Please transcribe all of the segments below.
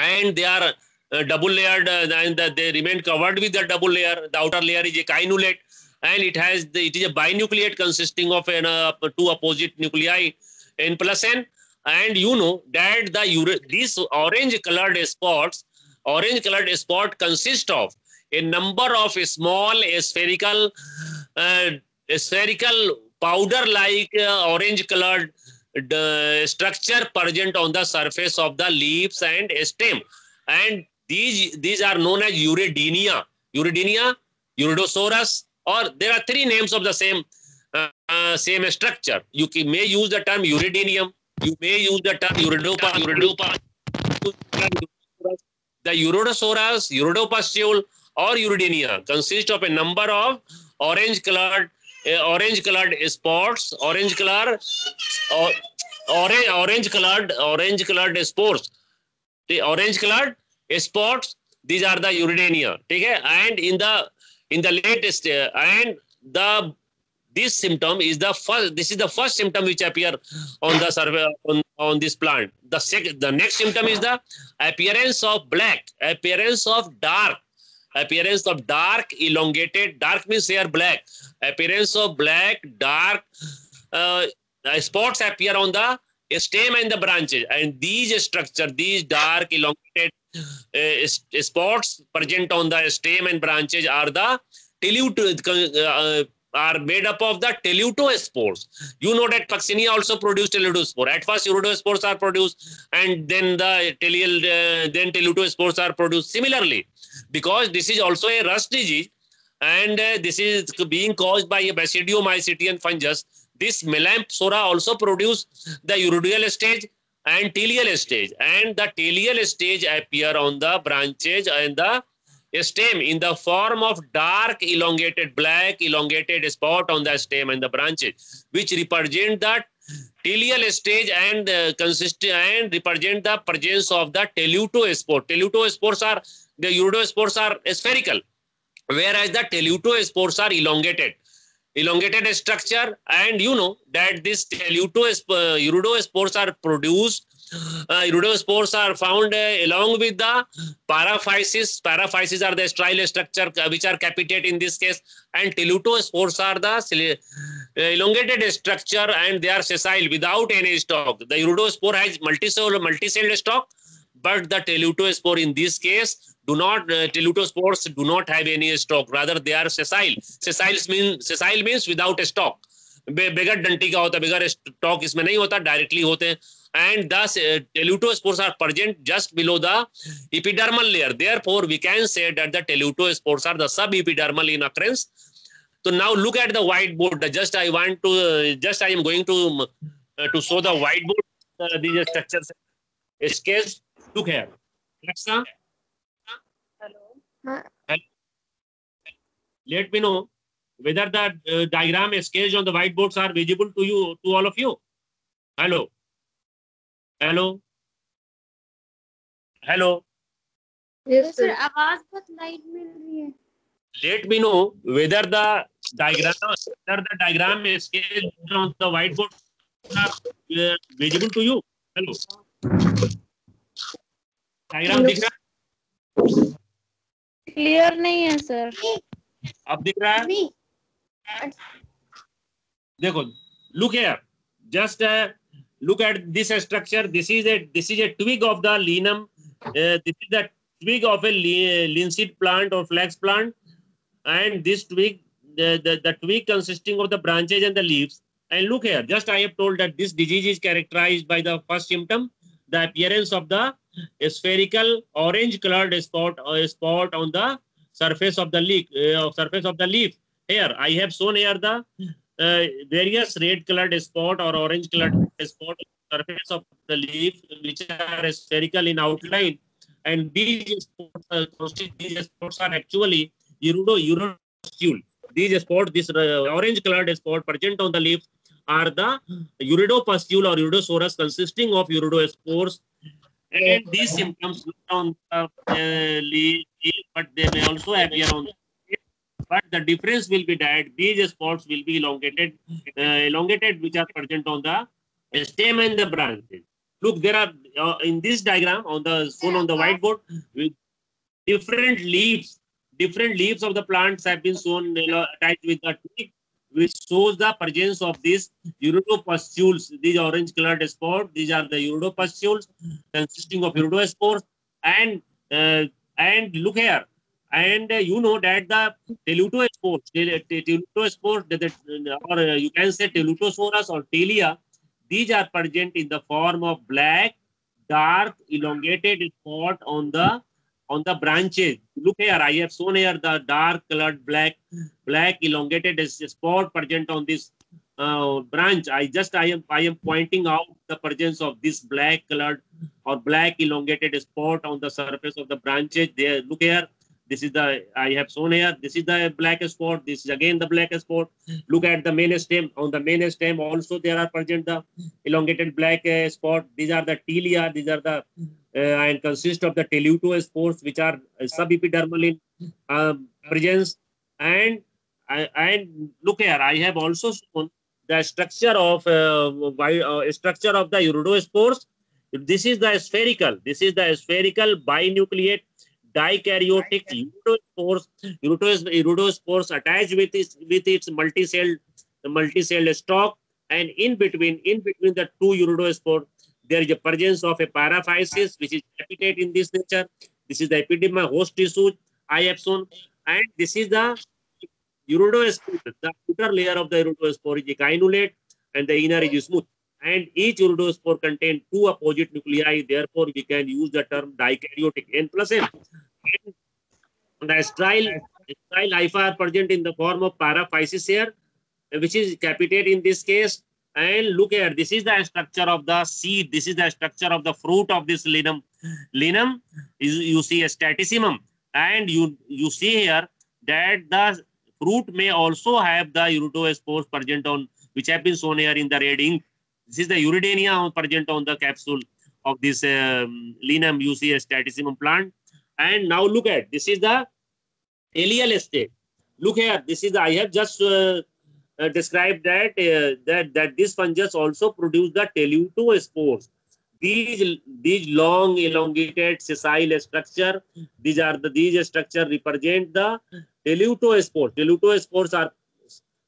and they are double layered, and they remain covered with the double layer. The outer layer is a kinnulate, and it is a binucleate consisting of two opposite nuclei, N plus N. And you know that these orange colored spots consist of a number of small spherical powder like orange colored structure present on the surface of the leaves and stem, and these are known as Uridinia, Uridosaurus, or there are three names of the same structure. You may use the term Uridinium, you may use the term Uridopa, the Uridosaurus, Uridopustule, or Uridinia consist of a number of orange colored spots, orange colored spores. The orange colored spots, these are the Uridania. Okay? And in the latest this symptom is the first. This is the first symptom which appear on the surface on this plant. The next symptom is the appearance of dark, elongated. Dark means here black. Appearance of black, dark spots appear on the stem and the branches, and these dark, elongated spots present on the stem and branches are the are made up of the telutospores. You know that Puccinia also produced telutospore. At first, uridospores are produced, and then the telutospores are produced. Similarly, because this is also a rust disease, and this is being caused by a basidiomycetian fungus, this Melampsora also produce the uridial stage and teleal stage, and the teleal stage appear on the branches and the stem in the form of dark black elongated spot on the stem and the branches, which represent the teleal stage and represent the presence of the telutospore. The uridospores are spherical, whereas the telutospores are elongated structure. And you know that this uridospores are produced. Uridospores are found along with the paraphysis. Paraphysis are the sterile structure which are capitate in this case, and telutospores are the elongated structure, and they are sessile without any stalk. The uridospore has multicelled stalk, but the telutospore in this case telutospores do not have any stalk. Rather, they are sessile. Sessile means without a stalk. बगैर डंटी का होता है, बगैर stock इसमें नहीं होता, directly होते हैं. And thus telutospores are present just below the epidermal layer. Therefore, we can say that the telutospores are the subepidermal in occurrence. So now look at the whiteboard. I am going to show the whiteboard. These structures sketch. Look here. Alexa. Hello. Let me know whether the diagram sketched on the whiteboards are visible to you, to all of you. Hello. Yes, sir. आवाज बहुत light मिल रही है. Let me know whether the diagram sketched on the whiteboard are visible to you. Hello. Diagram दिख रहा है? Clear नहीं है sir. अब दिख रहा है? देखो, look here. Just look at this structure. This is a twig of the linum. This is the twig of a linseed plant or flax plant, and this twig, the twig consisting of the branches and the leaves. And look here. Just I have told that this disease is characterized by the first symptom, the appearance of the spherical orange-colored spot on the surface of the leaf. Here I have shown here the various red-colored spot or orange-colored spot on the surface of the leaf, which are spherical in outline, and these spots are actually uridopustule. These spots, this orange-colored spot present on the leaf, are the uridopustule or uridosaurus, consisting of uridospores. And these symptoms on the leaf, but they may also appear on the leaf. But the difference will be that these spots will be elongated, which are present on the stem and the branches. Look, there are in this diagram on the shown on the whiteboard, with different leaves of the plants have been shown attached with the twig, which shows the presence of these urodopustules. These orange colored spots, these are the urodopustules consisting of uridospores. And look here, and you know that the telutospores, or you can say telutosaurus or telia, these are present in the form of black, dark, elongated spot on the branches. Look here, I have shown here the dark colored black elongated spot present on this branch. I am pointing out the presence of this black colored or black elongated spot on the surface of the branches. There, look here. This is the I have shown here. This is the black spot. This is again the black spot. Look at the main stem. On the main stem also there are present the elongated black spot. These are the telia. These are the and consist of the telutospores, which are subepidermal in presence. And look here, I have also shown the structure of structure of the uridospores. This is the spherical. This is the spherical binucleate dikaryotic uridospores attached with its multi-celled stalk, and in between the two uridospores there is a presence of a paraphysis which is capitate in this nature. This is the epidermal host tissue I have shown, and this is the uridospore. The outer layer of the uridospore is echinolate and the inner is smooth. And each uridospore contains two opposite nuclei. Therefore, we can use the term dikaryotic. N plus N. And the strile hypha are present in the form of paraphysis here, which is capitate in this case. And look here, this is the structure of the seed. This is the structure of the fruit of this linum. Linum is, you see, a statisimum. And you see here that the fruit may also have the uridospores present on, which have been shown here in the red ink. This is the uridania present on the capsule of this linum. You see a statisimum plant. And now look at, this is the allial state. Look here, this is the, I have just described that that this fungus also produce the telutospores. These long elongated sessile structure, these structure represent the telutospores. Telutospores are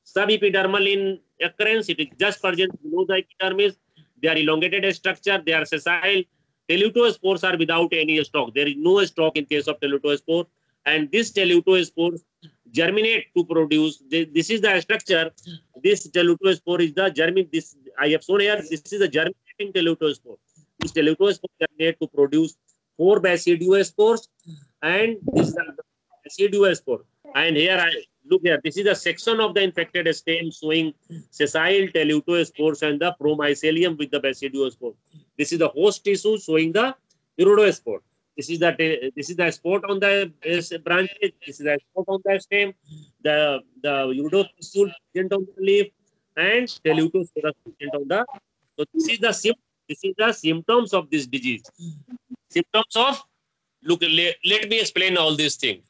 subepidermal in occurrence. It is just present below the epidermis. They are elongated structure. They are sessile. Telutospores are without any stalk. There is no stalk in case of telutospore, and this telutospores germinate to produce. This is the structure. This telutospore is the germinate. This I have shown here. This is the germinating telutospore. This telutospore germinate to produce 4 basidiospores, and this is the basidiospore. And here look here. This is a section of the infected stem showing sessile telutospores and the promycelium with the basidiospore. This is the host tissue showing the uridospore. This is the spot on the branches. This is the spot on the stem. The uridopustule present on the leaf, and telutospores present on the. So this is the symptoms of this disease. Symptoms of, look, let me explain all these things.